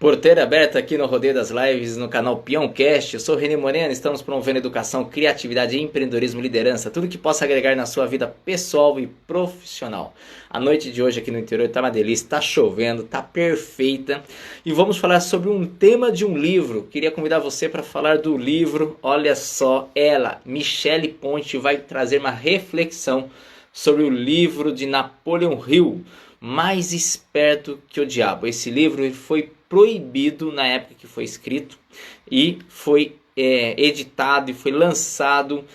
Porteira aberta aqui no Rodeio das Lives, no canal Peãocast. Eu sou o Renê Moreno, estamos promovendo educação, criatividade, empreendedorismo e liderança. Tudo que possa agregar na sua vida pessoal e profissional. A noite de hoje aqui no interior tá uma delícia, tá chovendo, tá perfeita. E vamos falar sobre um tema de um livro. Queria convidar você para falar do livro. Olha só, ela, Michele Ponte, vai trazer uma reflexão sobre o livro de Napoleon Hill, Mais Esperto que o Diabo. Esse livro foi proibido na época que foi escrito e foi editado e foi lançado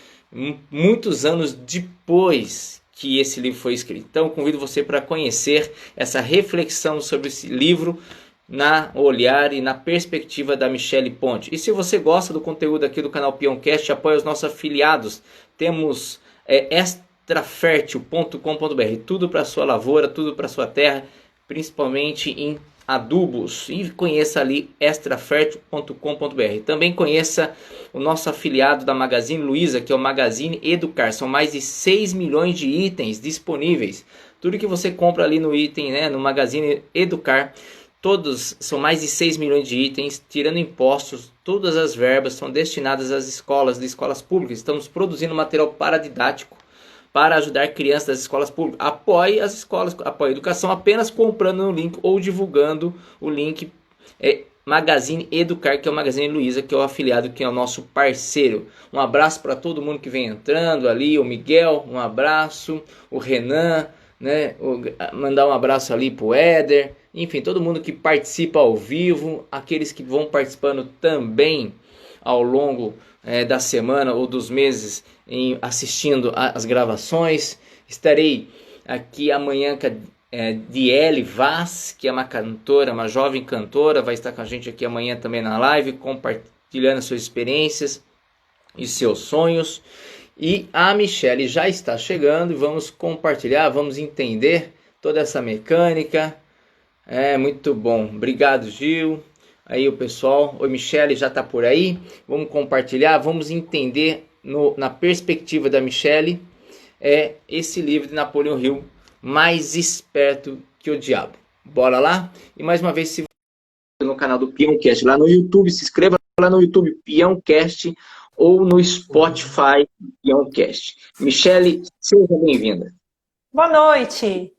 muitos anos depois que esse livro foi escrito. Então convido você para conhecer essa reflexão sobre esse livro na olhar e na perspectiva da Michele Ponte. E se você gosta do conteúdo aqui do canal Peãocast, apoie os nossos afiliados. Temos extrafertil.com.br, tudo para sua lavoura, tudo para sua terra, principalmente em adubos, e conheça ali extrafertil.com.br. Também conheça o nosso afiliado da Magazine Luiza, que é o Magazine Educar. São mais de 6 milhões de itens disponíveis. Tudo que você compra ali no item, no Magazine Educar, todos são mais de 6 milhões de itens, tirando impostos. Todas as verbas são destinadas às escolas, de escolas públicas. Estamos produzindo material paradidático para ajudar crianças das escolas públicas. Apoie as escolas, apoie a educação apenas comprando no link ou divulgando o link Magazine Educar, que é o Magazine Luiza, que é o afiliado, que é o nosso parceiro. Um abraço para todo mundo que vem entrando ali, o Miguel, um abraço, o Renan, mandar um abraço ali pro Éder, enfim, todo mundo que participa ao vivo, aqueles que vão participando também ao longo da semana ou dos meses assistindo as gravações. Estarei aqui amanhã com a Diele Vaz, que é uma cantora, uma jovem cantora, vai estar com a gente aqui amanhã também na live, compartilhando suas experiências e seus sonhos. E a Michele já está chegando e vamos compartilhar, vamos entender toda essa mecânica. Muito bom, obrigado, Gil. Aí o pessoal, oi, Michele já está por aí, vamos compartilhar, vamos entender na perspectiva da Michele esse livro de Napoleon Hill, Mais Esperto que o Diabo. Bora lá? E mais uma vez, se você no canal do Peãocast, lá no YouTube, se inscreva lá no YouTube Peãocast ou no Spotify Peãocast. Michele, seja bem-vinda. Boa noite.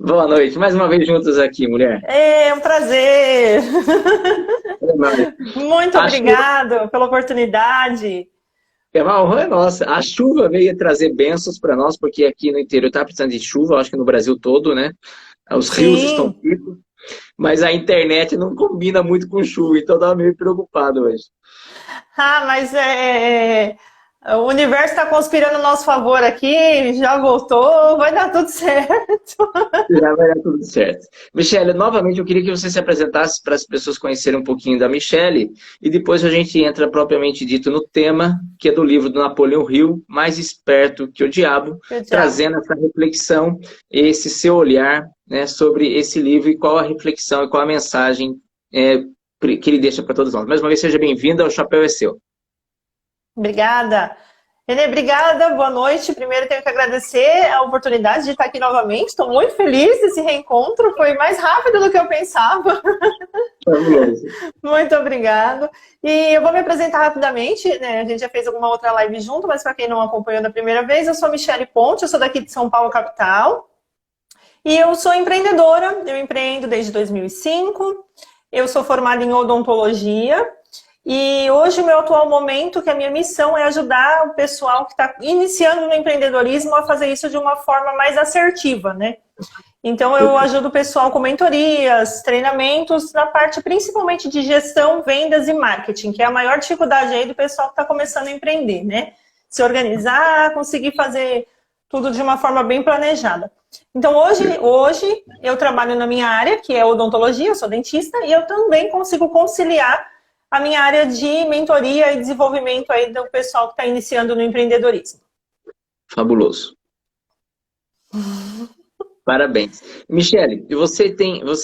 Boa noite, mais uma vez juntos aqui, mulher. É um prazer. Muito obrigado pela oportunidade. Uma honra é nossa. A chuva veio trazer bênçãos para nós, porque aqui no interior está precisando de chuva, acho que no Brasil todo, né? Os rios estão secos, mas a internet não combina muito com chuva, então eu estava meio preocupado hoje. Mas o universo está conspirando a nosso favor aqui, já voltou, vai dar tudo certo. Já vai dar tudo certo. Michele, novamente eu queria que você se apresentasse para as pessoas conhecerem um pouquinho da Michele e depois a gente entra propriamente dito no tema, que é do livro do Napoleon Hill, Mais Esperto que o Diabo, trazendo essa reflexão, esse seu olhar, sobre esse livro e qual a reflexão e qual a mensagem que ele deixa para todos nós. Mais uma vez, seja bem-vinda, o chapéu é seu. Obrigada. Renê, obrigada, boa noite. Primeiro tenho que agradecer a oportunidade de estar aqui novamente. Estou muito feliz desse reencontro, foi mais rápido do que eu pensava. Muito obrigado. E eu vou me apresentar rapidamente, A gente já fez alguma outra live junto, mas para quem não acompanhou da primeira vez, eu sou Michele Ponte, eu sou daqui de São Paulo, capital. E eu sou empreendedora, eu empreendo desde 2005, eu sou formada em odontologia. E hoje o meu atual momento, que a minha missão é ajudar o pessoal que está iniciando no empreendedorismo a fazer isso de uma forma mais assertiva, Então eu ajudo o pessoal com mentorias, treinamentos, na parte principalmente de gestão, vendas e marketing, que é a maior dificuldade aí do pessoal que está começando a empreender, Se organizar, conseguir fazer tudo de uma forma bem planejada. Então hoje eu trabalho na minha área, que é odontologia, eu sou dentista, e eu também consigo conciliar a minha área de mentoria e desenvolvimento aí do pessoal que está iniciando no empreendedorismo. Fabuloso. Parabéns. Michele, você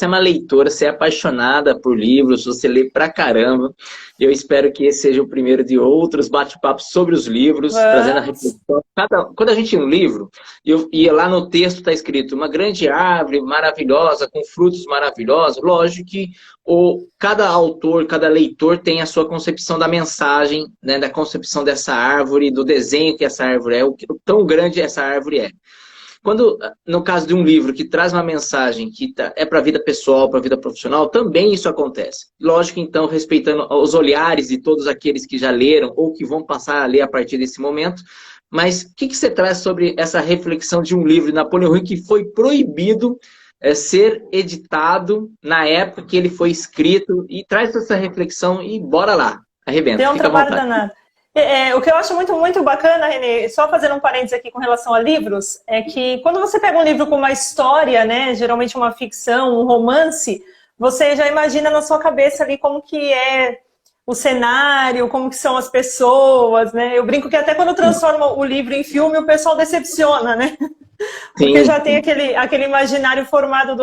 é uma leitora, você é apaixonada por livros, você lê pra caramba. Eu espero que esse seja o primeiro de outros bate-papos sobre os livros, trazendo a Vamos. reflexão. Quando a gente lê um livro, e lá no texto está escrito uma grande árvore maravilhosa, com frutos maravilhosos, lógico que cada autor, cada leitor tem a sua concepção da mensagem, né, da concepção dessa árvore, do desenho que essa árvore é, o tão grande essa árvore é. Quando, no caso de um livro que traz uma mensagem que é para a vida pessoal, para a vida profissional, também isso acontece. Lógico, então, respeitando os olhares de todos aqueles que já leram ou que vão passar a ler a partir desse momento. Mas o que você traz sobre essa reflexão de um livro de Napoleão Hill que foi proibido ser editado na época que ele foi escrito? E traz essa reflexão e bora lá, arrebenta. Deu um Fica à trabalho vontade. danado. O que eu acho muito, muito bacana, Renê, só fazendo um parênteses aqui com relação a livros, é que quando você pega um livro com uma história, né, geralmente uma ficção, um romance, você já imagina na sua cabeça ali como que é o cenário, como que são as pessoas, né? Eu brinco que até quando transforma o livro em filme, o pessoal decepciona, né? Porque Sim, já tem aquele imaginário formado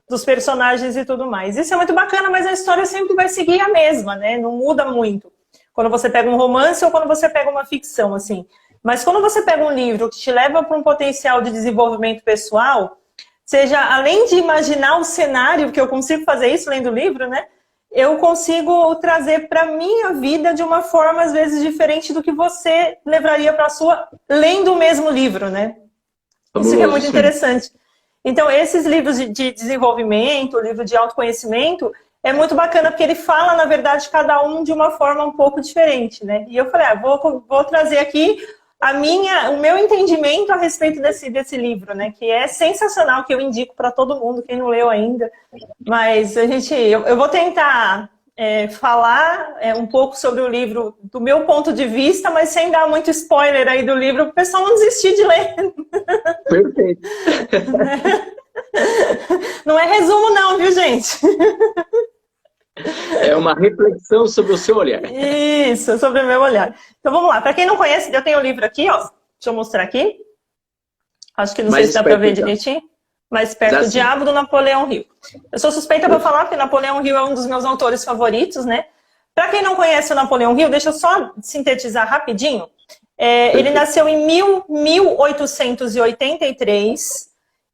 dos personagens e tudo mais. Isso é muito bacana, mas a história sempre vai seguir a mesma, né? Não muda muito. Quando você pega um romance ou quando você pega uma ficção, assim. Mas quando você pega um livro que te leva para um potencial de desenvolvimento pessoal, seja, além de imaginar o cenário, que eu consigo fazer isso lendo o livro, né? Eu consigo trazer para a minha vida de uma forma, às vezes, diferente do que você levaria para a sua, lendo o mesmo livro, né? Isso que é muito interessante. Então, esses livros de desenvolvimento, livro de autoconhecimento, é muito bacana, porque ele fala, na verdade, cada um de uma forma um pouco diferente, né? E eu falei, vou trazer aqui o meu entendimento a respeito desse livro, né? Que é sensacional, que eu indico para todo mundo, quem não leu ainda. Mas eu vou tentar falar um pouco sobre o livro do meu ponto de vista, mas sem dar muito spoiler aí do livro, para o pessoal não desistir de ler. Perfeito. Não é resumo não, viu, gente? É uma reflexão sobre o seu olhar. Isso, sobre o meu olhar. Então vamos lá. Para quem não conhece, eu tenho o livro aqui, ó. Deixa eu mostrar aqui. Acho que não sei se dá para ver direitinho. Mais perto do Diabo, do Napoleão Hill. Eu sou suspeita para falar, porque Napoleão Hill é um dos meus autores favoritos, né? Para quem não conhece o Napoleão Hill, deixa eu só sintetizar rapidinho. Ele nasceu em 1883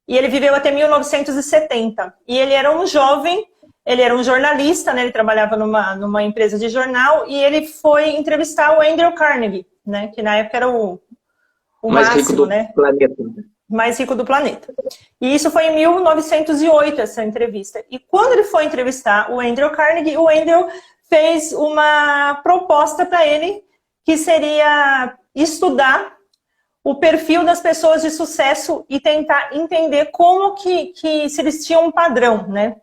e ele viveu até 1970. E ele era um jovem. Ele era um jornalista, né? Ele trabalhava numa empresa de jornal e ele foi entrevistar o Andrew Carnegie, né? Que na época era o mais máximo, rico do planeta. Mais rico do planeta. E isso foi em 1908, essa entrevista. E quando ele foi entrevistar o Andrew Carnegie, o Andrew fez uma proposta para ele que seria estudar o perfil das pessoas de sucesso e tentar entender como que se eles tinham um padrão, né?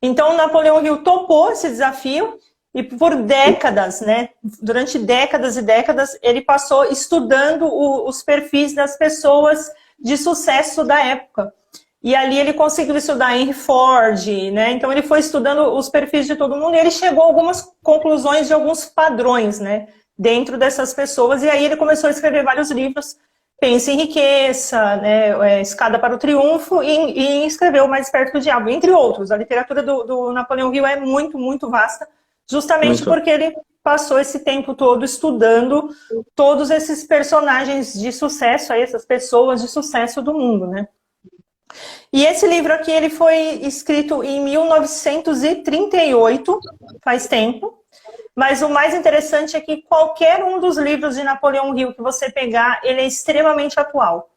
Então, Napoleão Hill topou esse desafio e por décadas, né, durante décadas e décadas, ele passou estudando os perfis das pessoas de sucesso da época. E ali ele conseguiu estudar Henry Ford, né? Então ele foi estudando os perfis de todo mundo e ele chegou a algumas conclusões de alguns padrões, né, dentro dessas pessoas. E aí ele começou a escrever vários livros. Pense em Riqueza, né, Escada para o Triunfo e escreveu Mais Perto do Diabo, entre outros. A literatura do Napoleão Hill é muito, muito vasta, justamente porque ele passou esse tempo todo estudando todos esses personagens de sucesso, essas pessoas de sucesso do mundo, né? E esse livro aqui, ele foi escrito em 1938, faz tempo. Mas o mais interessante é que qualquer um dos livros de Napoleão Hill que você pegar, ele é extremamente atual.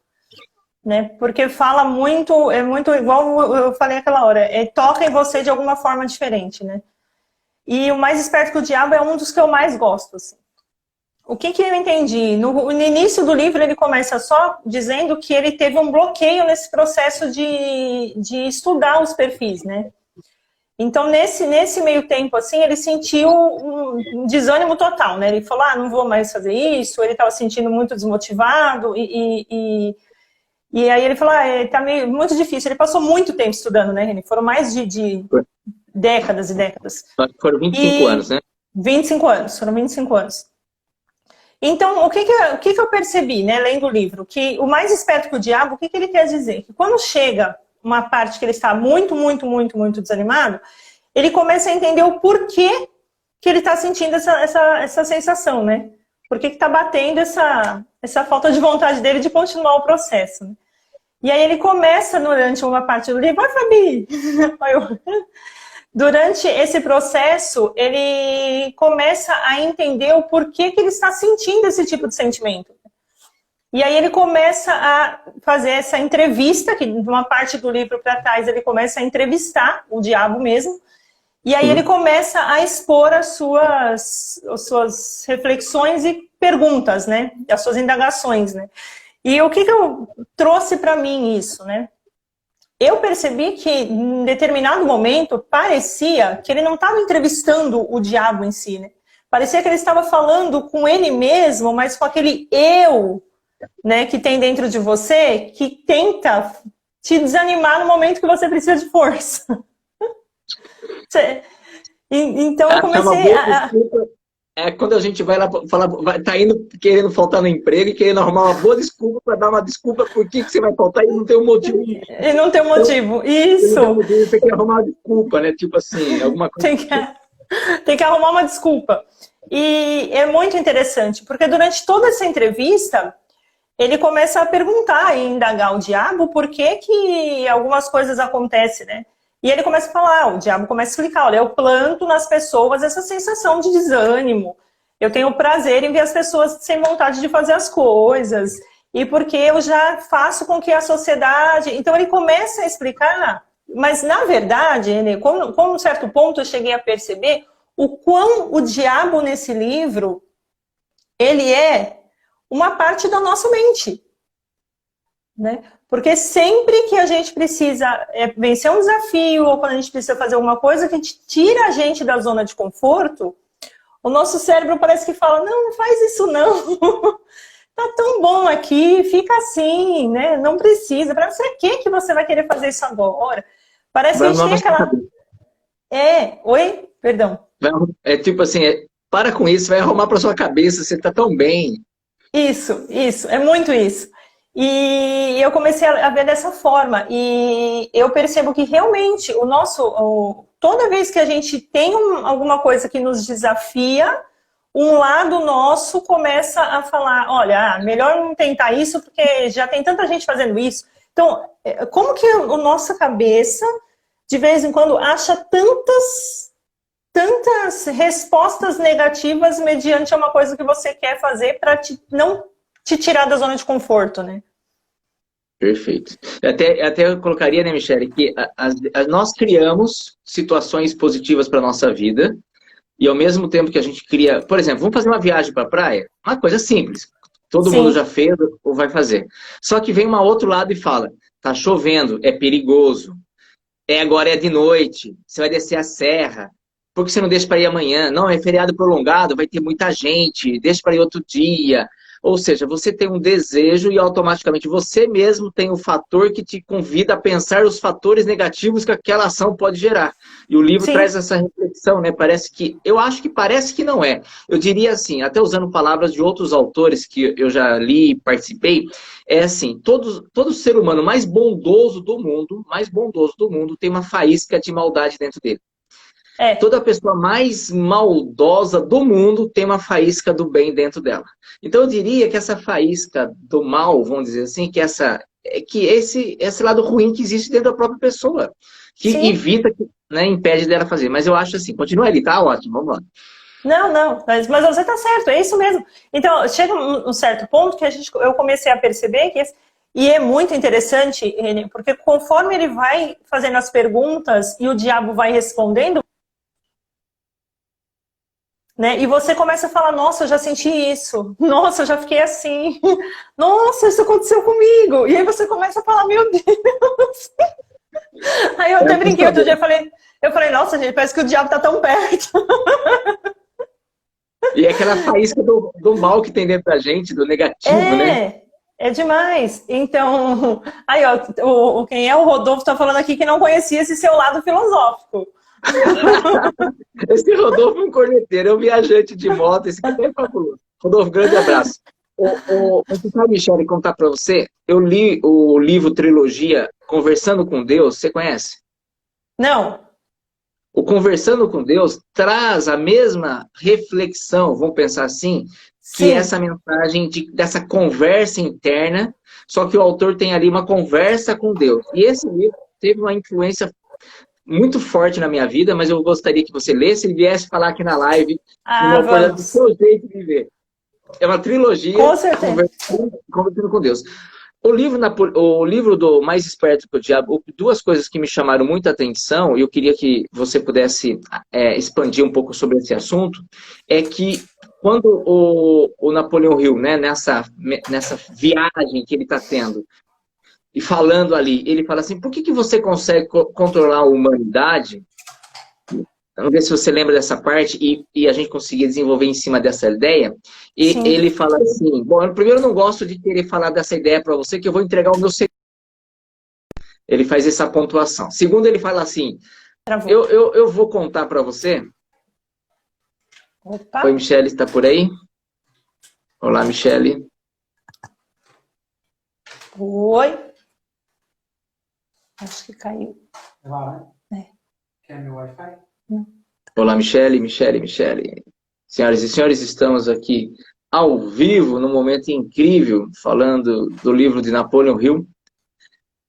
Né? Porque fala muito, é muito igual eu falei aquela hora, toca em você de alguma forma diferente. Né? E o Mais Esperto que o Diabo é um dos que eu mais gosto. Assim. O que eu entendi? No início do livro ele começa só dizendo que ele teve um bloqueio nesse processo de estudar os perfis, né? Então, nesse meio tempo, assim, ele sentiu um desânimo total, né? Ele falou, não vou mais fazer isso. Ele estava se sentindo muito desmotivado e aí ele falou, tá muito difícil. Ele passou muito tempo estudando, né, Reni? Foram mais de décadas e décadas. Foram 25 anos, né? 25 anos, foram 25 anos. Então, o que eu percebi, né, lendo o livro? Que o mais esperto que o diabo, o que ele quer dizer? Que quando chega uma parte que ele está muito, muito, muito, muito desanimado, ele começa a entender o porquê que ele está sentindo essa sensação, né? Por que está batendo essa falta de vontade dele de continuar o processo, né? E aí ele começa, durante uma parte do livro, vai, Fabi! Durante esse processo, ele começa a entender o porquê que ele está sentindo esse tipo de sentimento. E aí ele começa a fazer essa entrevista, que de uma parte do livro para trás ele começa a entrevistar o diabo mesmo, e aí ele começa a expor as suas reflexões e perguntas, né? As suas indagações, né? E o que eu trouxe para mim isso, né? Eu percebi que, em determinado momento, parecia que ele não estava entrevistando o diabo em si, né? Parecia que ele estava falando com ele mesmo, mas com aquele eu, né, que tem dentro de você, que tenta te desanimar no momento que você precisa de força. Então eu comecei a... É quando a gente vai lá falar, tá indo querendo faltar no emprego e querendo arrumar uma boa desculpa para dar uma desculpa por que você vai faltar e não tem um motivo. E não tem um motivo, isso. Você tem que arrumar uma desculpa, né? Tipo assim, alguma coisa. Tem que arrumar uma desculpa. E é muito interessante, porque durante toda essa entrevista, ele começa a perguntar e indagar o diabo por que algumas coisas acontecem, né? E ele começa a falar, o diabo começa a explicar, olha, eu planto nas pessoas essa sensação de desânimo. Eu tenho prazer em ver as pessoas sem vontade de fazer as coisas. E porque eu já faço com que a sociedade... Então ele começa a explicar, mas na verdade, como um certo ponto eu cheguei a perceber o quão o diabo nesse livro, ele é uma parte da nossa mente, né? Porque sempre que a gente precisa vencer um desafio, ou quando a gente precisa fazer alguma coisa que tira a gente da zona de conforto, o nosso cérebro parece que fala, não faz isso não, tá tão bom aqui, fica assim, né? Não precisa, pra que você vai querer fazer isso agora? Parece que a gente tem aquela... Oi? Perdão. É tipo assim, para com isso, vai arrumar pra sua cabeça, você tá tão bem. Isso, é muito isso. E eu comecei a ver dessa forma, e eu percebo que realmente toda vez que a gente tem alguma coisa que nos desafia, um lado nosso começa a falar, olha, melhor não tentar isso, porque já tem tanta gente fazendo isso. Então, como que a nossa cabeça, de vez em quando, acha tantas respostas negativas mediante uma coisa que você quer fazer para não te tirar da zona de conforto, né? Perfeito. Até eu colocaria, né, Michele, que nós criamos situações positivas para a nossa vida e ao mesmo tempo que a gente cria... Por exemplo, vamos fazer uma viagem para a praia? Uma coisa simples. Todo mundo já fez ou vai fazer. Só que vem um outro lado e fala, tá chovendo, é perigoso, agora é de noite, você vai descer a serra, por que você não deixa para ir amanhã? Não, é feriado prolongado, vai ter muita gente, deixa para ir outro dia. Ou seja, você tem um desejo e automaticamente você mesmo tem um fator que te convida a pensar os fatores negativos que aquela ação pode gerar. E o livro traz essa reflexão, né? Eu acho que parece que não é. Eu diria assim, até usando palavras de outros autores que eu já li e participei, é assim, todo ser humano mais bondoso do mundo tem uma faísca de maldade dentro dele. Toda pessoa mais maldosa do mundo tem uma faísca do bem dentro dela. Então eu diria que essa faísca do mal, vamos dizer assim, que esse lado ruim que existe dentro da própria pessoa, que evita, né, impede dela fazer. Mas eu acho assim, continua ali, tá ótimo, vamos lá. Não, mas você tá certo, é isso mesmo. Então, chega um certo ponto que eu comecei a perceber que... E é muito interessante, porque conforme ele vai fazendo as perguntas e o diabo vai respondendo, né? E você começa a falar, nossa, eu já senti isso. Nossa, eu já fiquei assim. Nossa, isso aconteceu comigo. E aí você começa a falar, meu Deus. Aí eu até brinquei outro dia, eu falei, nossa, gente, parece que o diabo tá tão perto. E é aquela faísca do mal que tem dentro da gente, do negativo, né? É demais. Então, aí, ó, quem é o Rodolfo tá falando aqui que não conhecia esse seu lado filosófico. Esse Rodolfo é um corneteiro, é um viajante de moto, esse cara é fabuloso. Rodolfo, grande abraço. O Michele, contar para você, eu li o livro trilogia Conversando com Deus, você conhece? Não. O Conversando com Deus traz a mesma reflexão, vamos pensar assim, que Sim. essa mensagem dessa conversa interna, só que o autor tem ali uma conversa com Deus. E esse livro teve uma influência muito forte na minha vida, mas eu gostaria que você lesse e viesse falar aqui na live, numa oportunidade do Vamos. seu jeito de viver. É uma trilogia, Com certeza. Conversando com Deus. O livro do Mais Esperto que o Diabo, duas coisas que me chamaram muita atenção, e eu queria que você pudesse expandir um pouco sobre esse assunto, é que quando o Napoleão Hill, né, nessa viagem que ele está tendo, e falando ali, ele fala assim, por que você consegue controlar a humanidade? Vamos ver se você lembra dessa parte e a gente conseguir desenvolver em cima dessa ideia. E Sim. ele fala assim, bom, primeiro eu não gosto de querer falar dessa ideia para você, que eu vou entregar o meu segredo. Ele faz essa pontuação. Segundo, ele fala assim, eu vou contar para você. Opa. Oi, Michele, está por aí? Olá, Michele. Oi. Acho que caiu. Quer meu Wi-Fi? Olá, Michele. Senhoras e senhores, estamos aqui ao vivo, num momento incrível, falando do livro de Napoleon Hill,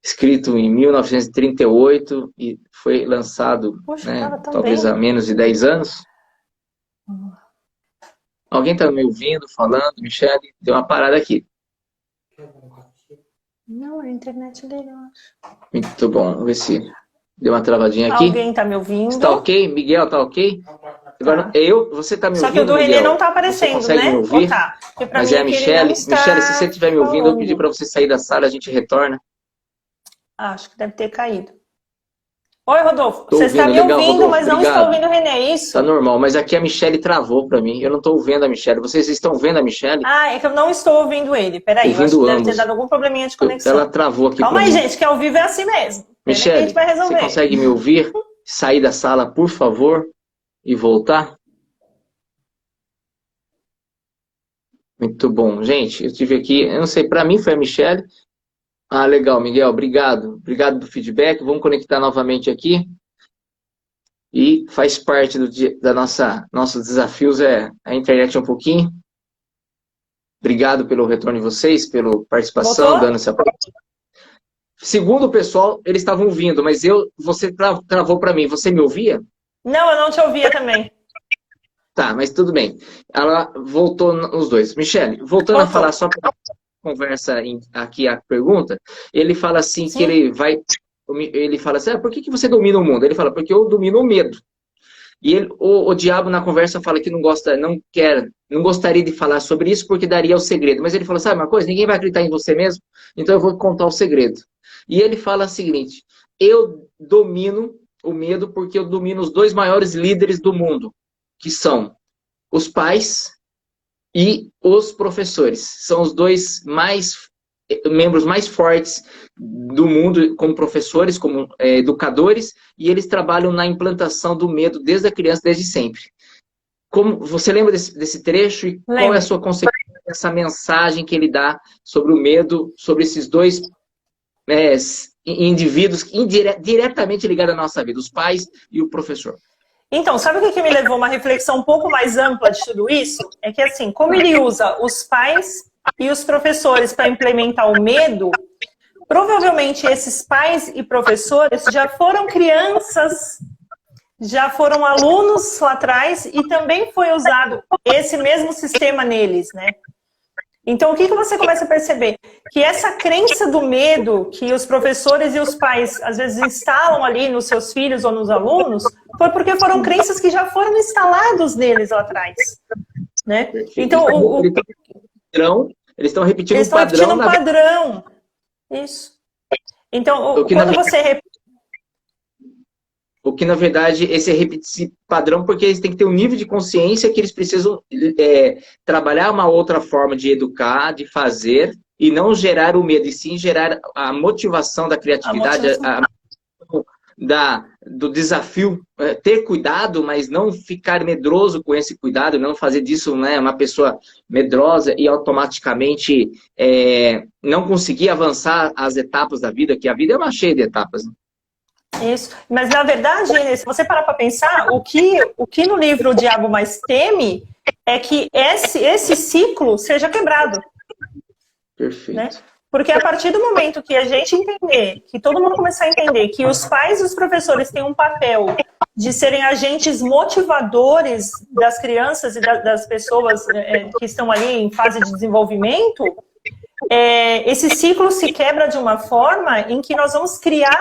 escrito em 1938 e foi lançado, talvez há menos de 10 anos. Alguém está me ouvindo, falando? Michele, deu uma parada aqui. Não, é a internet dele, eu acho. Muito bom, vamos ver se deu uma travadinha aqui. Alguém está me ouvindo? Está ok? Miguel, está ok? Agora, você está me ouvindo, só que o do Renê Miguel? não está aparecendo, você consegue né? me ouvir? Tá. Mas é a Michele. Michele, se você estiver me ouvindo, eu pedi para você sair da sala, a gente retorna. Acho que deve ter caído. Oi, Rodolfo. Tô você está me legal, ouvindo, Rodolfo, mas não obrigado. está ouvindo o Renê, é isso? Tá normal, mas aqui a Michele travou para mim. Eu não estou vendo a Michele. Vocês estão vendo a Michele? É que eu não estou ouvindo ele. Peraí, eu acho que deve ter dado algum probleminha de conexão. Ela travou aqui. Calma aí, gente, que ao vivo é assim mesmo. Michele, a gente vai resolver. você consegue me ouvir? Sair da sala, por favor, e voltar? Muito bom. Gente, eu tive aqui, eu não sei, para mim foi a Michele. Ah, legal, Miguel, obrigado. Obrigado do feedback. Vamos conectar novamente aqui. E faz parte da nossos desafios, a internet um pouquinho. Obrigado pelo retorno de vocês, pela participação, Voltou? dando essa parte. Segundo o pessoal, eles estavam ouvindo, mas você travou para mim. Você me ouvia? Não, eu não te ouvia também. Tá, mas tudo bem. Ela voltou nos dois. Michele, voltando a falar só para conversa aqui a pergunta, ele fala assim que ele fala assim, por que você domina o mundo? Ele fala, porque eu domino o medo. E o diabo na conversa fala que não gostaria de falar sobre isso porque daria o segredo. Mas ele fala, sabe uma coisa? Ninguém vai acreditar em você mesmo, então eu vou contar o segredo. E ele fala o seguinte, eu domino o medo porque eu domino os dois maiores líderes do mundo, que são os pais e os professores. São os dois membros mais fortes do mundo como professores, como educadores, e eles trabalham na implantação do medo desde a criança, desde sempre. Você lembra desse trecho e qual é a sua concepção dessa mensagem que ele dá sobre o medo, sobre esses dois indivíduos diretamente ligados à nossa vida, os pais e o professor? Então, sabe o que me levou a uma reflexão um pouco mais ampla de tudo isso? É que, assim, como ele usa os pais e os professores para implementar o medo, provavelmente esses pais e professores já foram crianças, já foram alunos lá atrás e também foi usado esse mesmo sistema neles, né? Então, o que você começa a perceber? Que essa crença do medo que os professores e os pais, às vezes, instalam ali nos seus filhos ou nos alunos, foi porque foram crenças que já foram instalados neles lá atrás. Né? Então, eles estão repetindo um padrão. Isso. Então, quando você... O que, na verdade, esse padrão, porque eles têm que ter um nível de consciência que eles precisam trabalhar uma outra forma de educar, de fazer, e não gerar o medo, e sim gerar a motivação da criatividade, do desafio, ter cuidado, mas não ficar medroso com esse cuidado, não fazer disso, né, uma pessoa medrosa e automaticamente não conseguir avançar as etapas da vida, que a vida é uma cheia de etapas. Né? Isso. Mas, na verdade, se você parar para pensar, o que no livro O Diabo Mais Teme é que esse ciclo seja quebrado. Perfeito. Né? Porque a partir do momento que a gente entender, que todo mundo começar a entender que os pais e os professores têm um papel de serem agentes motivadores das crianças e das pessoas que estão ali em fase de desenvolvimento, esse ciclo se quebra de uma forma em que nós vamos criar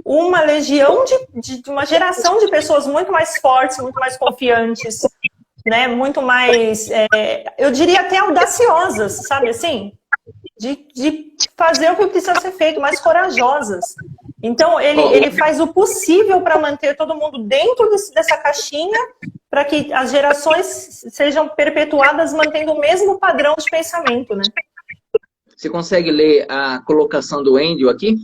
uma legião de uma geração de pessoas muito mais fortes, muito mais confiantes, né? Muito mais, eu diria até audaciosas, sabe assim? De fazer o que precisa ser feito, mais corajosas. Então, ele faz o possível para manter todo mundo dentro dessa caixinha, para que as gerações sejam perpetuadas mantendo o mesmo padrão de pensamento, né? Você consegue ler a colocação do Wendel aqui?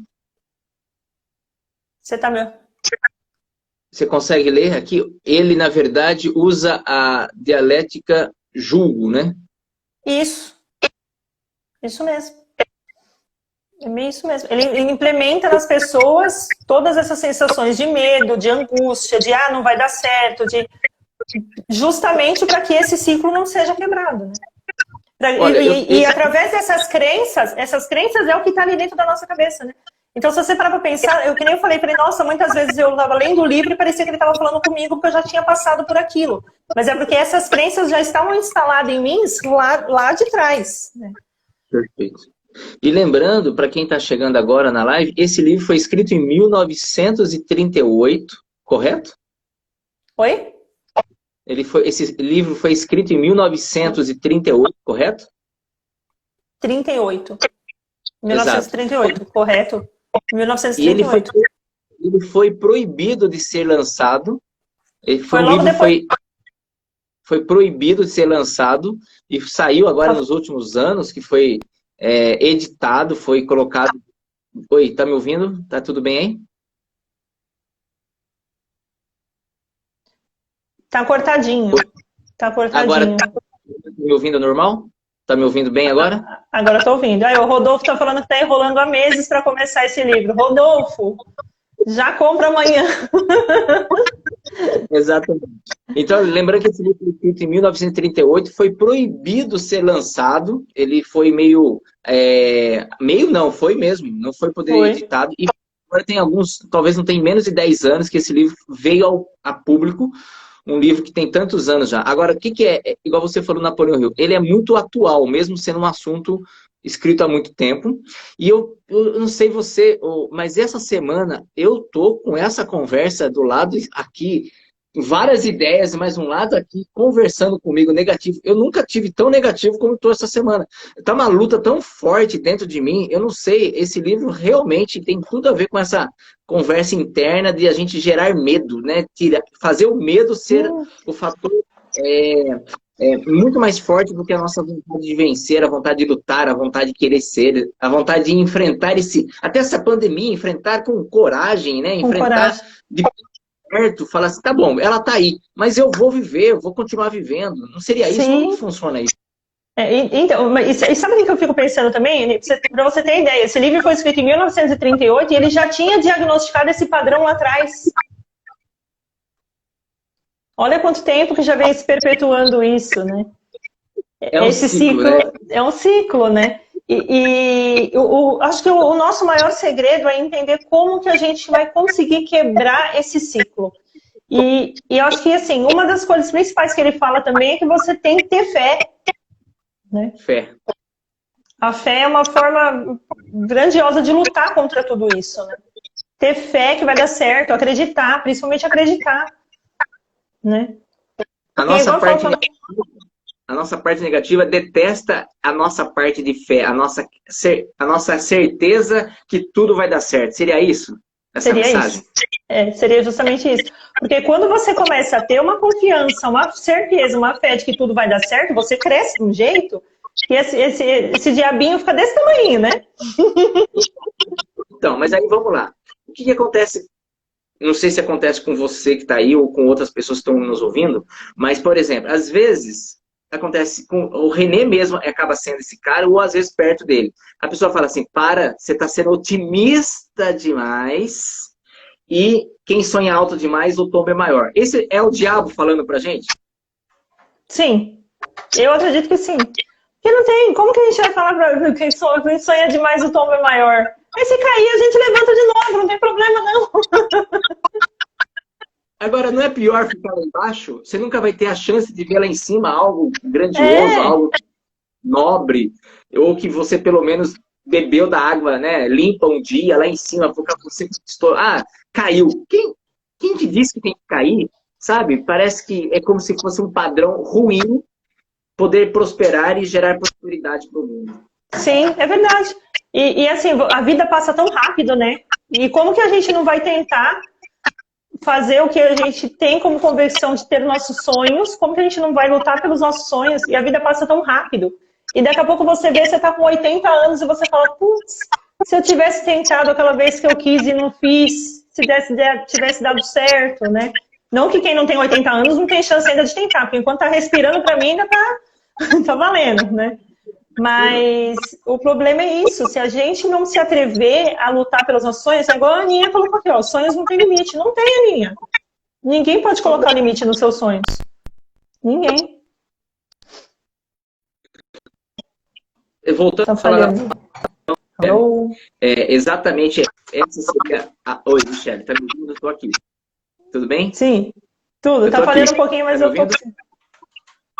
Você consegue ler aqui? Ele, na verdade, usa a dialética julgo, né? Isso mesmo. É meio isso mesmo. Ele implementa nas pessoas todas essas sensações de medo, de angústia, de não vai dar certo, justamente para que esse ciclo não seja quebrado. Né? E através dessas crenças é o que está ali dentro da nossa cabeça, né? Então, se você parar para pensar, que nem eu falei, nossa, muitas vezes eu estava lendo o livro e parecia que ele estava falando comigo porque eu já tinha passado por aquilo. Mas é porque essas crenças já estavam instaladas em mim lá de trás, né? Perfeito. E lembrando, para quem está chegando agora na live, esse livro foi escrito em 1938, correto? Oi? Esse livro foi escrito em 1938, correto? 38. 1938, exato. Correto. 1938. E ele foi proibido de ser lançado. Foi proibido de ser lançado e saiu agora nos últimos anos, que foi editado, foi colocado... Oi, tá me ouvindo? Tá tudo bem aí? Tá cortadinho. Agora, tá me ouvindo normal? Tá me ouvindo bem agora? Agora tô ouvindo. Aí o Rodolfo tá falando que tá enrolando há meses para começar esse livro. Rodolfo, já compra amanhã. Exatamente. Então, lembrando que esse livro foi escrito em 1938, foi proibido ser lançado. Ele foi foi mesmo, não foi editado. E agora tem talvez não tem menos de 10 anos que esse livro veio a público. Um livro que tem tantos anos já. Agora, o que é? Igual você falou, Napoleão Hill, ele é muito atual, mesmo sendo um assunto escrito há muito tempo. E eu não sei você, mas essa semana eu tô com essa conversa do lado aqui, várias ideias, mas um lado aqui conversando comigo negativo. Eu nunca tive tão negativo como estou essa semana. Tá uma luta tão forte dentro de mim. Eu não sei, esse livro realmente tem tudo a ver com essa conversa interna de a gente gerar medo, né? Fazer o medo ser o fator muito mais forte do que a nossa vontade de vencer, a vontade de lutar, a vontade de querer ser, a vontade de enfrentar até essa pandemia, enfrentar com coragem, né? Enfrentar de perto, falar assim, tá bom, ela tá aí, mas eu vou viver, eu vou continuar vivendo. Não seria isso? Como funciona isso? Então, e sabe o que eu fico pensando também? Para você ter ideia, esse livro foi escrito em 1938 e ele já tinha diagnosticado esse padrão lá atrás. Olha quanto tempo que já vem se perpetuando isso, né? Esse ciclo, né? É um ciclo, né? Acho que o nosso maior segredo é entender como que a gente vai conseguir quebrar esse ciclo. E eu acho que, assim, uma das coisas principais que ele fala também é que você tem que ter fé. Né? Fé. A fé é uma forma grandiosa de lutar contra tudo isso. Né? Ter fé que vai dar certo, acreditar, principalmente acreditar. Né? A nossa parte negativa detesta a nossa parte de fé, a nossa certeza que tudo vai dar certo. Seria isso? Essa mensagem? Isso. Seria justamente isso. Porque quando você começa a ter uma confiança, uma certeza, uma fé de que tudo vai dar certo, você cresce de um jeito que esse diabinho fica desse tamanho, né? Então, mas aí vamos lá. O que acontece não sei se acontece com você que está aí ou com outras pessoas que estão nos ouvindo, mas, por exemplo, às vezes acontece com o René mesmo, acaba sendo esse cara, ou às vezes perto dele. A pessoa fala assim, para, você está sendo otimista demais e quem sonha alto demais, o tombo é maior. Esse é o diabo falando pra gente? Sim, eu acredito que sim. Porque não tem, como que a gente vai falar para quem sonha demais, o tombo é maior? Aí se cair, a gente levanta de novo, não tem problema não. Agora, não é pior ficar lá embaixo? Você nunca vai ter a chance de ver lá em cima algo grandioso, É, algo nobre, ou que você pelo menos bebeu da água, né, limpa um dia lá em cima, porque você caiu. Quem te disse que tem que cair, sabe? Parece que é como se fosse um padrão ruim poder prosperar e gerar prosperidade para o mundo. sim, é verdade. E assim, a vida passa tão rápido, né? E como que a gente não vai tentar fazer o que a gente tem como conversão de ter nossos sonhos? Como que a gente não vai lutar pelos nossos sonhos? E a vida passa tão rápido. E daqui a pouco você vê, você tá com 80 anos e você fala, putz, se eu tivesse tentado aquela vez que eu quis e não fiz, se tivesse dado certo, né? Não que quem não tem 80 anos não tem chance ainda de tentar, porque enquanto tá respirando, pra mim ainda tá valendo, né? Mas o problema é isso, se a gente não se atrever a lutar pelos nossos sonhos, é igual a Aninha colocou aqui, ó, sonhos não tem limite. Não tem, Aninha. Ninguém pode colocar limite nos seus sonhos. Ninguém. Voltando Tá a falar falhando. Alô? exatamente essa seria a... Oi, Michele, tá me ouvindo? Eu tô aqui. Tudo bem? Sim, tudo. Eu Tá tô aqui. falhando um pouquinho, mas Tá me eu tô. ouvindo?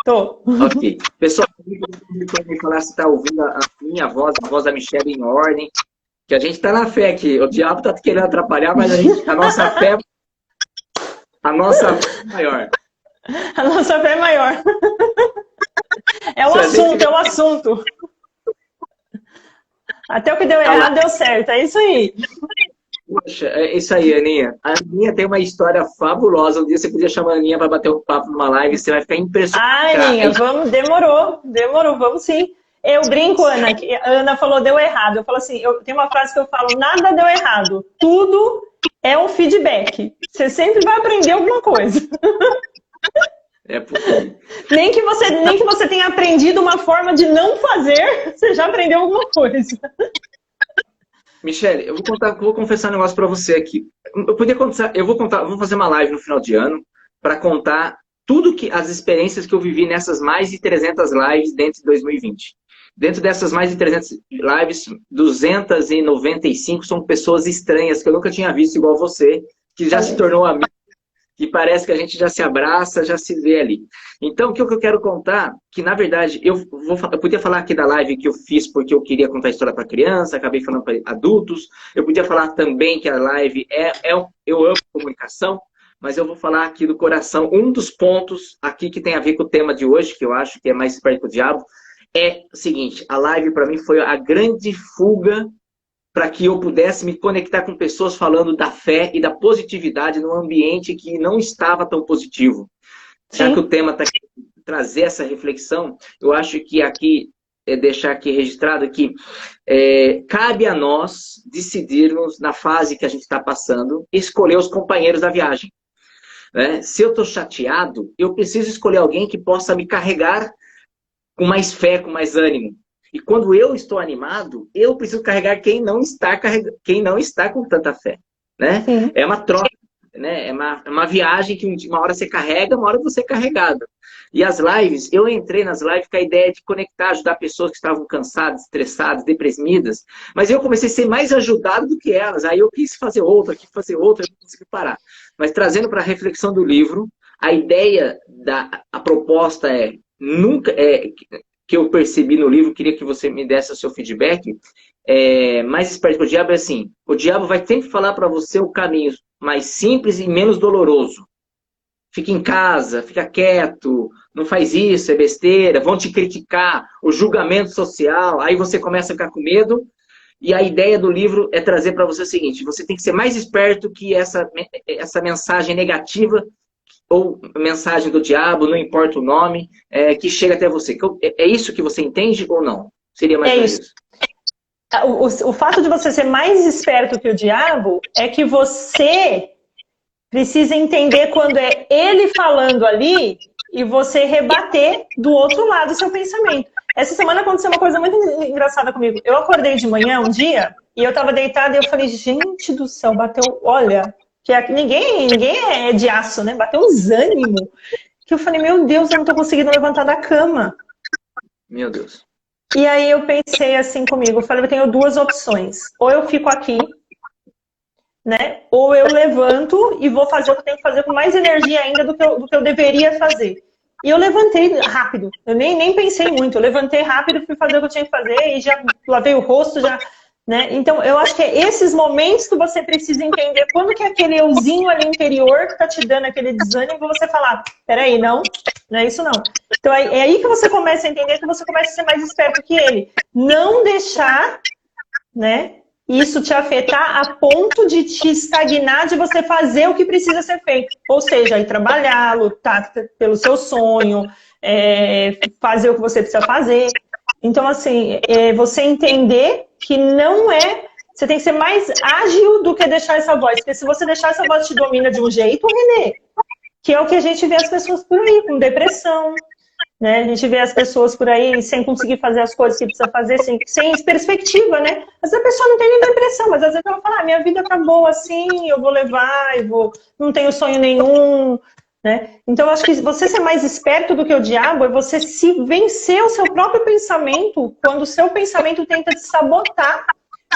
Tô. Ok. Pessoal, me falar se tá ouvindo a minha voz, a voz da Michele em ordem, que a gente tá na fé aqui. O diabo tá querendo atrapalhar, mas a nossa fé é maior. A nossa fé é maior. É o Se a assunto, gente- é o assunto. Até o que deu errado deu certo. É isso aí. Poxa, é isso aí, Aninha. A Aninha tem uma história fabulosa. Um dia você podia chamar a Aninha para bater um papo numa live, você vai ficar impressionado. Ai, Aninha, vamos, demorou, vamos sim. Eu brinco, Ana, que a Ana falou deu errado. Eu falo assim, eu tenho uma frase que eu falo, nada deu errado. Tudo é um feedback. Você sempre vai aprender alguma coisa. É porque... Nem que você tenha aprendido uma forma de não fazer, você já aprendeu alguma coisa. Michele, vou confessar um negócio para você aqui. Vou fazer uma live no final de ano para contar as experiências que eu vivi nessas mais de 300 lives dentro de 2020. Dentro dessas mais de 300 lives, 295 são pessoas estranhas que eu nunca tinha visto igual você, que já se tornou amigo, que parece que a gente já se abraça, já se vê ali. Então, o que eu quero contar, que na verdade, eu podia falar aqui da live que eu fiz porque eu queria contar a história para criança, acabei falando para adultos, eu podia falar também que a live eu amo comunicação, mas eu vou falar aqui do coração. Um dos pontos aqui que tem a ver com o tema de hoje, que eu acho que é mais perto do diabo, é o seguinte, a live para mim foi a grande fuga para que eu pudesse me conectar com pessoas falando da fé e da positividade num ambiente que não estava tão positivo. Já Sim. que o tema está aqui, trazer essa reflexão, eu acho que aqui, deixar aqui registrado que cabe a nós decidirmos, na fase que a gente está passando, escolher os companheiros da viagem. Né? Se eu estou chateado, eu preciso escolher alguém que possa me carregar com mais fé, com mais ânimo. E quando eu estou animado, eu preciso carregar quem não está com tanta fé. Né? É uma troca, né? É uma viagem que uma hora você carrega, uma hora você é carregado. E as lives, eu entrei nas lives com a ideia de conectar, ajudar pessoas que estavam cansadas, estressadas, deprimidas, mas eu comecei a ser mais ajudado do que elas. Aí eu quis fazer outra, eu não consegui parar. Mas trazendo para a reflexão do livro, a ideia, a proposta que eu percebi no livro, queria que você me desse o seu feedback, mais esperto que o diabo é assim, o diabo vai sempre falar para você o caminho mais simples e menos doloroso. Fica em casa, fica quieto, não faz isso, é besteira, vão te criticar, o julgamento social, aí você começa a ficar com medo, e a ideia do livro é trazer para você o seguinte, você tem que ser mais esperto que essa mensagem negativa ou mensagem do diabo, não importa o nome, que chega até você. É isso que você entende ou não? Seria mais ou menos isso. O fato de você ser mais esperto que o diabo é que você precisa entender quando é ele falando ali e você rebater do outro lado o seu pensamento. Essa semana aconteceu uma coisa muito engraçada comigo. Eu acordei de manhã um dia e eu tava deitada e eu falei, gente do céu, bateu, olha, ninguém é de aço, né? Bateu um desânimo. Que eu falei, meu Deus, eu não tô conseguindo levantar da cama. Meu Deus. E aí eu pensei assim comigo, eu falei, eu tenho duas opções. Ou eu fico aqui, né? Ou eu levanto e vou fazer o que eu tenho que fazer com mais energia ainda do que eu deveria fazer. E eu levantei rápido, eu nem pensei muito, eu levantei rápido, fui fazer o que eu tinha que fazer e já lavei o rosto, já, né? Então, eu acho que é esses momentos que você precisa entender quando que é aquele euzinho ali interior que tá te dando aquele desânimo e você falar, peraí, não é isso não. Então, é aí que você começa a entender, que você começa a ser mais esperto que ele. Não deixar, né, isso te afetar a ponto de te estagnar, de você fazer o que precisa ser feito. Ou seja, ir trabalhar, lutar pelo seu sonho, fazer o que você precisa fazer. Então, assim, você entender que não é... Você tem que ser mais ágil do que deixar essa voz. Porque se você deixar essa voz te domina de um jeito, Renê, que é o que a gente vê as pessoas por aí, com depressão, né? A gente vê as pessoas por aí sem conseguir fazer as coisas que precisa fazer, sem perspectiva, né? Às vezes a pessoa não tem nem depressão, mas às vezes ela fala, minha vida tá boa assim, eu vou levar, não tenho sonho nenhum, né? Então eu acho que você ser mais esperto do que o diabo é você se vencer o seu próprio pensamento quando o seu pensamento tenta te sabotar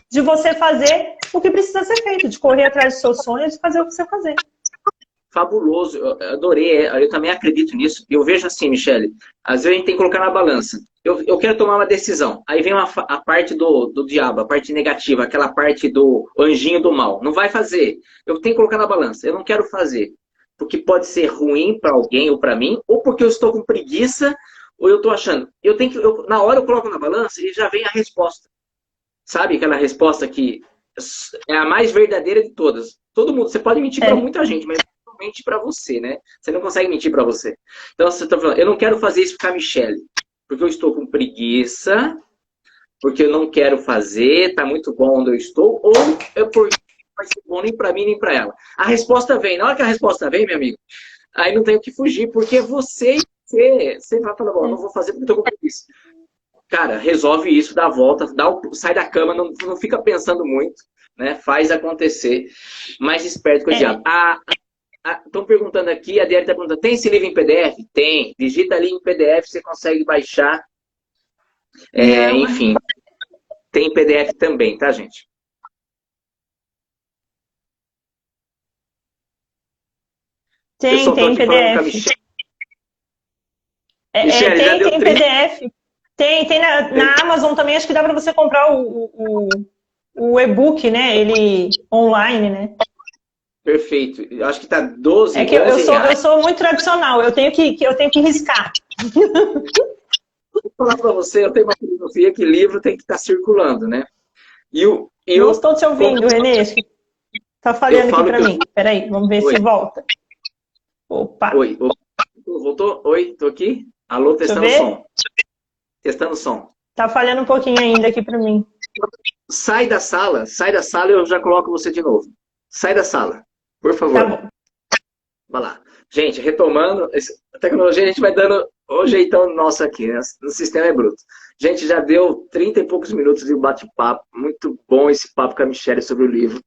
de você fazer o que precisa ser feito, de correr atrás dos seus sonhos e fazer o que você fazer. Fabuloso, eu adorei, eu também acredito nisso. Eu vejo assim, Michele, às vezes a gente tem que colocar na balança. Eu quero tomar uma decisão. Aí vem a parte do diabo, a parte negativa, aquela parte do anjinho do mal. Não vai fazer. Eu tenho que colocar na balança. Eu não quero fazer. Porque pode ser ruim para alguém ou para mim, ou porque eu estou com preguiça, ou eu estou achando. Na hora eu coloco na balança e já vem a resposta. Sabe aquela resposta que é a mais verdadeira de todas? Todo mundo, você pode mentir para muita gente, mas mente para você, né? Você não consegue mentir para você. Então você está falando, eu não quero fazer isso com a Michele, porque eu estou com preguiça, porque eu não quero fazer, tá muito bom onde eu estou, ou é porque vai ser bom nem para mim nem para ela. A resposta vem. Na hora que a resposta vem, meu amigo, aí não tem o que fugir, porque você vai falar, bom, não vou fazer porque eu tô com preguiça. Cara, resolve isso, dá a volta, sai da cama, não fica pensando muito, né? Faz acontecer. Mais esperto que o diabo. Estão perguntando aqui, a Diana está perguntando, tem esse livro em PDF? Tem. Digita ali em PDF, você consegue baixar. Enfim, tem em PDF também, tá, gente? Tem em PDF. Michele, tem PDF. Tem na Amazon também, acho que dá para você comprar o e-book, né? Ele online, né? Perfeito. Acho que tá 12 É que eu sou muito tradicional, eu tenho que riscar. Vou falar para você, eu tenho uma filosofia que livro tem que estar circulando, né? Não estou te ouvindo, Renê. Tá falhando aqui para mim. Peraí, vamos ver se volta. Opa. Oi. Voltou? Oi, tô aqui. Alô, testando o som. Testando o som. Tá falhando um pouquinho ainda aqui para mim. Sai da sala e eu já coloco você de novo. Sai da sala, por favor. Tá bom. Vai lá. Gente, retomando, a tecnologia a gente vai dando o jeitão nosso aqui, né? O sistema é bruto. Gente, já deu 30 e poucos minutos de bate-papo. Muito bom esse papo com a Michele sobre o livro.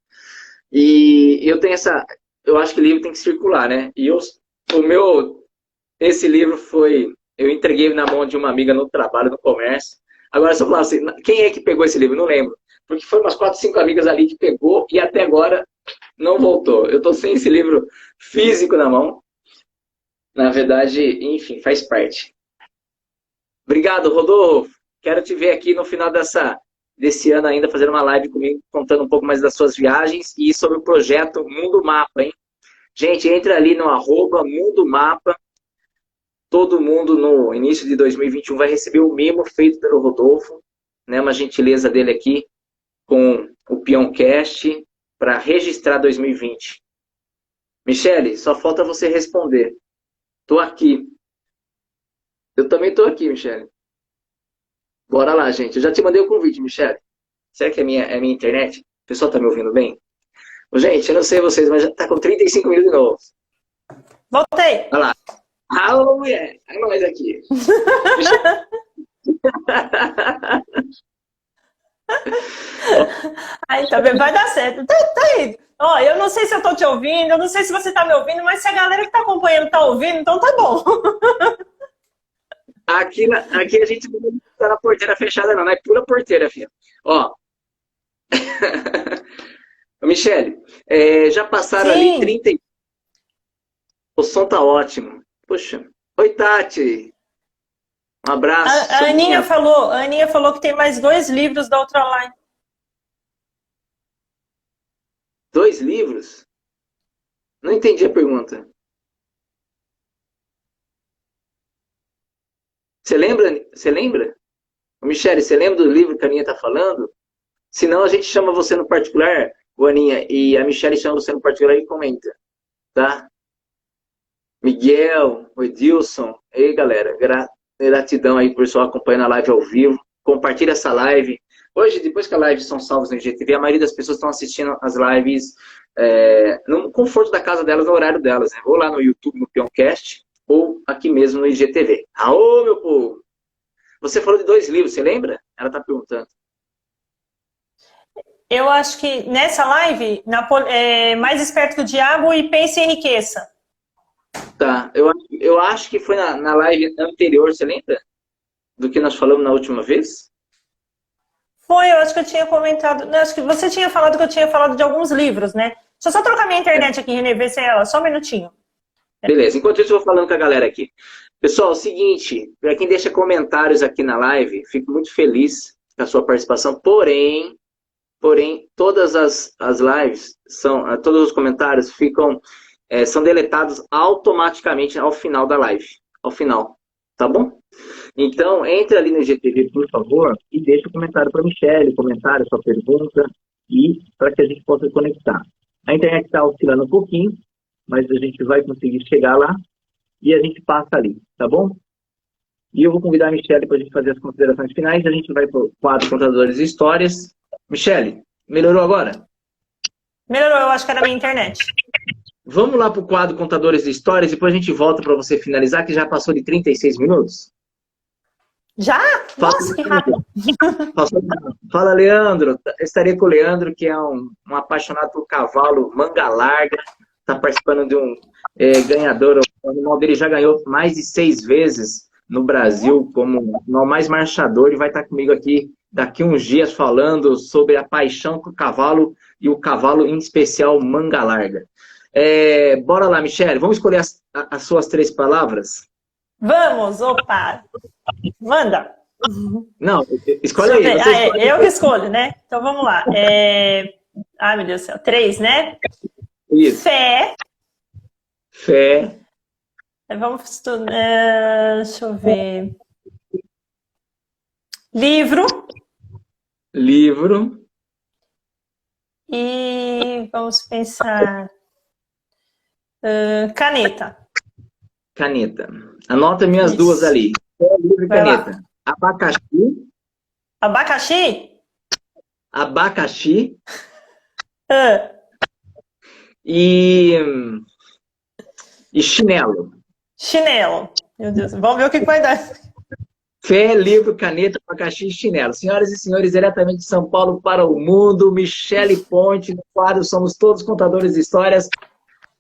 E eu tenho eu acho que o livro tem que circular, né? E esse livro eu entreguei na mão de uma amiga no trabalho, no comércio. Agora, se eu falar assim, quem é que pegou esse livro? Não lembro. Porque foi umas 4, 5 amigas ali que pegou e até agora não voltou. Eu tô sem esse livro físico na mão. Na verdade, enfim, faz parte. Obrigado, Rodolfo. Quero te ver aqui no final desse ano ainda, fazendo uma live comigo, contando um pouco mais das suas viagens e sobre o projeto Mundo Mapa, hein? Gente, entra ali no @Mundo Mapa. Todo mundo no início de 2021 vai receber o mimo feito pelo Rodolfo, né? Uma gentileza dele aqui com o Peoncast para registrar 2020. Michele, só falta você responder. Tô aqui. Eu também tô aqui, Michele. Bora lá, gente. Eu já te mandei o convite, Michele. Será que é minha internet? O pessoal tá me ouvindo bem? Gente, eu não sei vocês, mas já tá com 35 minutos de novo. Voltei. Olha lá. Alô, mulher. É nós aqui. Aí, tá vendo? Vai dar certo. Tá aí. Ó, eu não sei se eu tô te ouvindo, eu não sei se você tá me ouvindo, mas se a galera que tá acompanhando tá ouvindo, então tá bom. Aqui a gente não tá na porteira fechada, não. Não é pura porteira, filho. Ó. Michele, já passaram ali Sim. 30. O som tá ótimo. Puxa. Oi, Tati. Um abraço. Soninha. A Aninha falou que tem mais 2 livros da outra live. 2 livros? Não entendi a pergunta. Você lembra? Você lembra? Michele, você lembra do livro que a Aninha tá falando? Se não, a gente chama você no particular, o Aninha, e a Michele chama você no particular e comenta, tá? Miguel, o Edilson, ei galera, gratidão aí por pessoal acompanhando a live ao vivo. Compartilha essa live. Hoje, depois que as lives são salvas no IGTV, a maioria das pessoas estão assistindo as lives no conforto da casa delas, no horário delas, né? Ou lá no YouTube, no Peoncast, ou aqui mesmo no IGTV. Aô, meu povo! Você falou de 2 livros, você lembra? Ela tá perguntando. Eu acho que nessa live, Mais Esperto que o Diabo e Pense e Enriqueça. Tá, eu acho que foi na live anterior, você lembra? Do que nós falamos na última vez? Foi, eu acho que eu tinha comentado. Não, acho que você tinha falado que eu tinha falado de alguns livros, né? Deixa eu só trocar minha internet aqui, Renê, ver se é ela. Só um minutinho. Beleza, enquanto isso eu vou falando com a galera aqui. Pessoal, é o seguinte, para quem deixa comentários aqui na live, fico muito feliz com a sua participação, porém todas as lives, todos os comentários são deletados automaticamente ao final da live, ao final, tá bom? Então, entre ali no GTV, por favor, e deixa o comentário para a Michele, comentário, sua pergunta, e para que a gente possa conectar. A internet está oscilando um pouquinho, mas a gente vai conseguir chegar lá e a gente passa ali, tá bom? E eu vou convidar a Michele para a gente fazer as considerações finais, a gente vai para o quadro Contadores de Histórias. Michele, melhorou agora? Melhorou, eu acho que era a minha internet. Vamos lá para o quadro Contadores de Histórias, depois a gente volta para você finalizar, que já passou de 36 minutos. Já? Nossa, que rápido. Fala, Leandro. Eu estaria com o Leandro, que é um apaixonado por cavalo, manga larga, está participando de um ganhador. O animal dele já ganhou mais de 6 vezes no Brasil como o mais marchador e vai estar comigo aqui daqui uns dias falando sobre a paixão por cavalo e o cavalo em especial manga larga. Bora lá, Michele. Vamos escolher as suas 3 palavras? Vamos, opa. Manda. Não, escolhe aí. Eu que escolho, né? Então vamos lá. Ai, meu Deus do céu. 3, né? Isso. Fé. Vamos estudar. Deixa eu ver. Livro. E vamos pensar. Caneta. Anota minhas Isso. 2 ali. Livro e caneta. Lá. Abacaxi. E chinelo. Meu Deus. Vamos ver o que vai dar. Fé, livro, caneta, abacaxi e chinelo. Senhoras e senhores, diretamente de São Paulo para o mundo, Michele Ponte, no quadro Somos Todos Contadores de Histórias.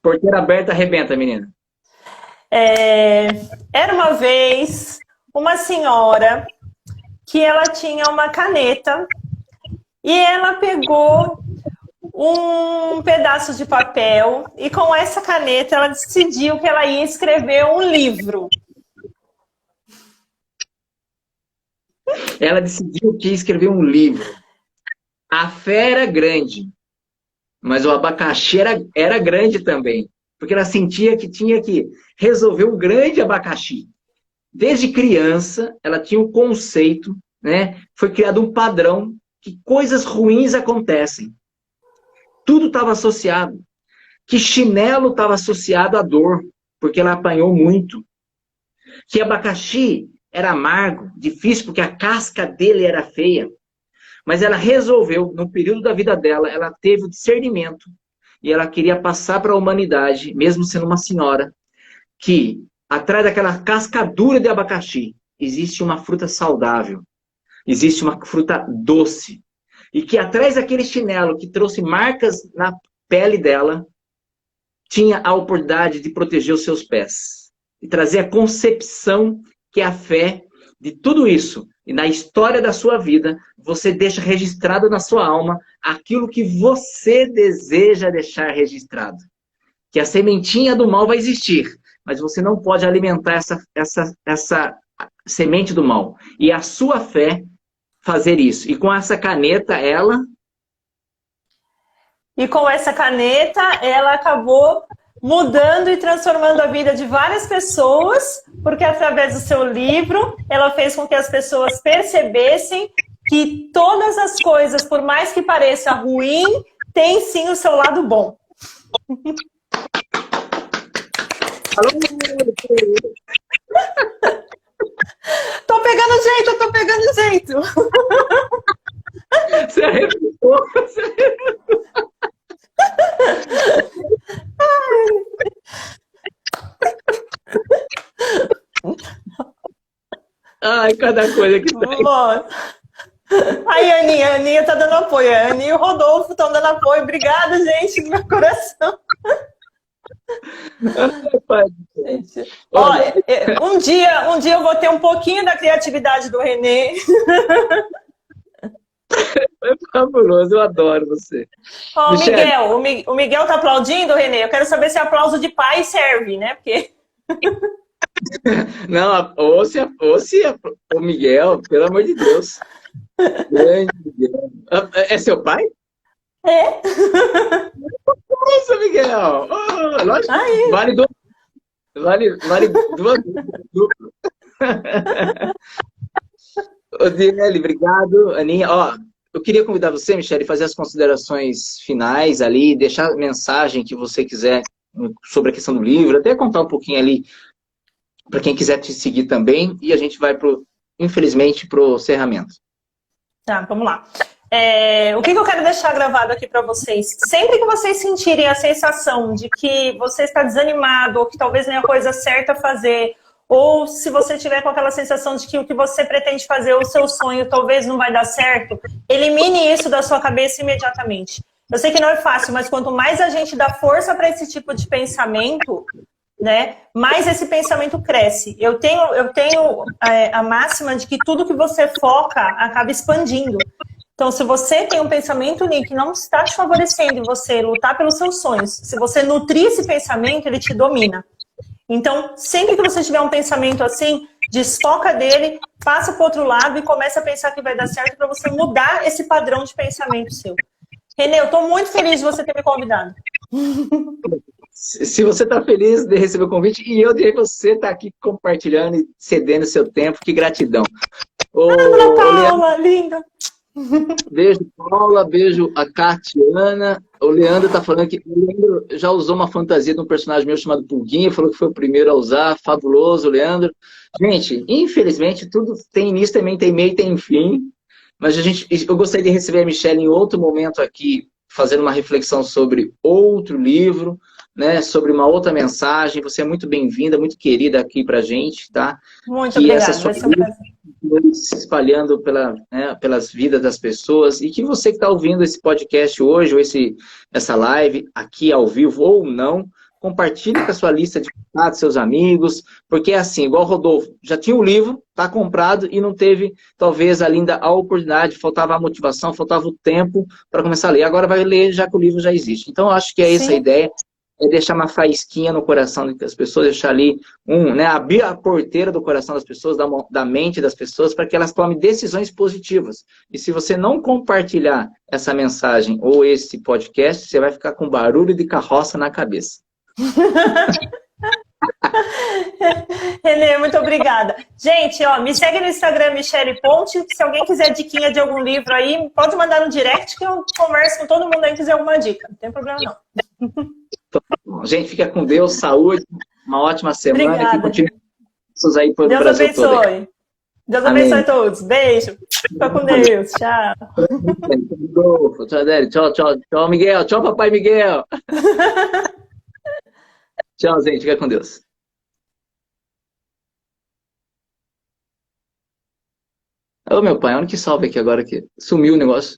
Porteira aberta, arrebenta, menina. Era uma vez uma senhora que ela tinha uma caneta e ela pegou um pedaço de papel e com essa caneta ela decidiu que ela ia escrever um livro. Ela decidiu que ia escrever um livro. A fé era grande, mas o abacaxi era grande também, porque ela sentia que tinha que resolver um grande abacaxi. Desde criança, ela tinha um conceito, né? Foi criado um padrão que coisas ruins acontecem. Tudo estava associado. Que chinelo estava associado à dor, porque ela apanhou muito. Que abacaxi era amargo, difícil, porque a casca dele era feia. Mas ela resolveu, no período da vida dela, ela teve o discernimento e ela queria passar para a humanidade, mesmo sendo uma senhora, que atrás daquela casca dura de abacaxi existe uma fruta saudável, existe uma fruta doce, e que atrás daquele chinelo que trouxe marcas na pele dela, tinha a oportunidade de proteger os seus pés. E trazer a concepção que é a fé de tudo isso. E na história da sua vida, você deixa registrado na sua alma aquilo que você deseja deixar registrado. Que a sementinha do mal vai existir, mas você não pode alimentar essa semente do mal. E a sua fé fazer isso. E com essa caneta, ela... E com essa caneta, ela acabou mudando e transformando a vida de várias pessoas, porque através do seu livro, ela fez com que as pessoas percebessem que todas as coisas, por mais que pareça ruim, tem sim o seu lado bom. Tô pegando jeito, eu tô pegando jeito. Você arrebentou, você arrebentou. Ai, cada coisa que tem. Aí, a Aninha tá dando apoio. A Aninha e o Rodolfo estão dando apoio. Obrigada, gente, do meu coração. Gente. Ó, um dia eu vou ter um pouquinho da criatividade do Renê. É fabuloso, eu adoro você. Ó, o Miguel tá aplaudindo, Renê? Eu quero saber se aplauso de pai serve, né? Porque... Não, o Miguel, pelo amor de Deus. Grande Miguel. É seu pai? É. Nossa, Miguel! Oh, lógico, vale duas duplas. Odile, obrigado. Aninha, ó, eu queria convidar você, Michele, a fazer as considerações finais ali, deixar a mensagem que você quiser sobre a questão do livro, até contar um pouquinho ali para quem quiser te seguir também, e a gente vai, infelizmente, para o encerramento. Tá, vamos lá. O que eu quero deixar gravado aqui para vocês? Sempre que vocês sentirem a sensação de que você está desanimado, ou que talvez nem a coisa certa a fazer, ou se você tiver com aquela sensação de que o que você pretende fazer, o seu sonho, talvez não vai dar certo, elimine isso da sua cabeça imediatamente. Eu sei que não é fácil, mas quanto mais a gente dá força para esse tipo de pensamento, né, mais esse pensamento cresce. Eu tenho a máxima de que tudo que você foca acaba expandindo. Então, se você tem um pensamento que não está te favorecendo em você lutar pelos seus sonhos, se você nutrir esse pensamento, ele te domina. Então, sempre que você tiver um pensamento assim, desfoca dele, passa para o outro lado e começa a pensar que vai dar certo para você mudar esse padrão de pensamento seu. Renê, eu estou muito feliz de você ter me convidado. Se você está feliz de receber o convite, e eu de você estar aqui compartilhando e cedendo seu tempo, que gratidão. Ana Paula, linda. Beijo, Paula, beijo a Catiana. O Leandro tá falando que o Leandro já usou uma fantasia de um personagem meu chamado Pulguinha, falou que foi o primeiro a usar, fabuloso, Leandro. Gente, infelizmente, tudo tem início, também tem meio e tem fim, mas eu gostaria de receber a Michele em outro momento aqui, fazendo uma reflexão sobre outro livro, né, sobre uma outra mensagem. Você é muito bem-vinda, muito querida aqui pra gente, tá? Muito obrigada, vai ser se espalhando pelas vidas das pessoas, e que você que está ouvindo esse podcast hoje, ou essa live aqui ao vivo ou não, compartilhe com a sua lista de contatos, seus amigos, porque é assim, igual o Rodolfo, já tinha o livro, está comprado e não teve, talvez, ainda a oportunidade, faltava a motivação, faltava o tempo para começar a ler. Agora vai ler já que o livro já existe. Então, eu acho que é essa a ideia. É deixar uma faísquinha no coração das pessoas, deixar ali, abrir a porteira do coração das pessoas, da mente das pessoas, para que elas tomem decisões positivas. E se você não compartilhar essa mensagem ou esse podcast, você vai ficar com barulho de carroça na cabeça. Renê, muito obrigada. Gente, ó, me segue no Instagram, Michele Ponte. Se alguém quiser diquinha de algum livro aí, pode mandar no direct que eu converso com todo mundo aí que quiser alguma dica. Não tem problema, não. Gente, fica com Deus, saúde, uma ótima semana. Obrigada. Que continue aí pelo Deus Brasil abençoe. todo. Deus abençoe a todos. Beijo. Fica com Deus. Tchau. Tchau, Adélio. Tchau, tchau, tchau, Miguel. Tchau, papai Miguel. Tchau, gente. Fica com Deus. Ô, meu pai, onde que salve aqui agora que sumiu o negócio?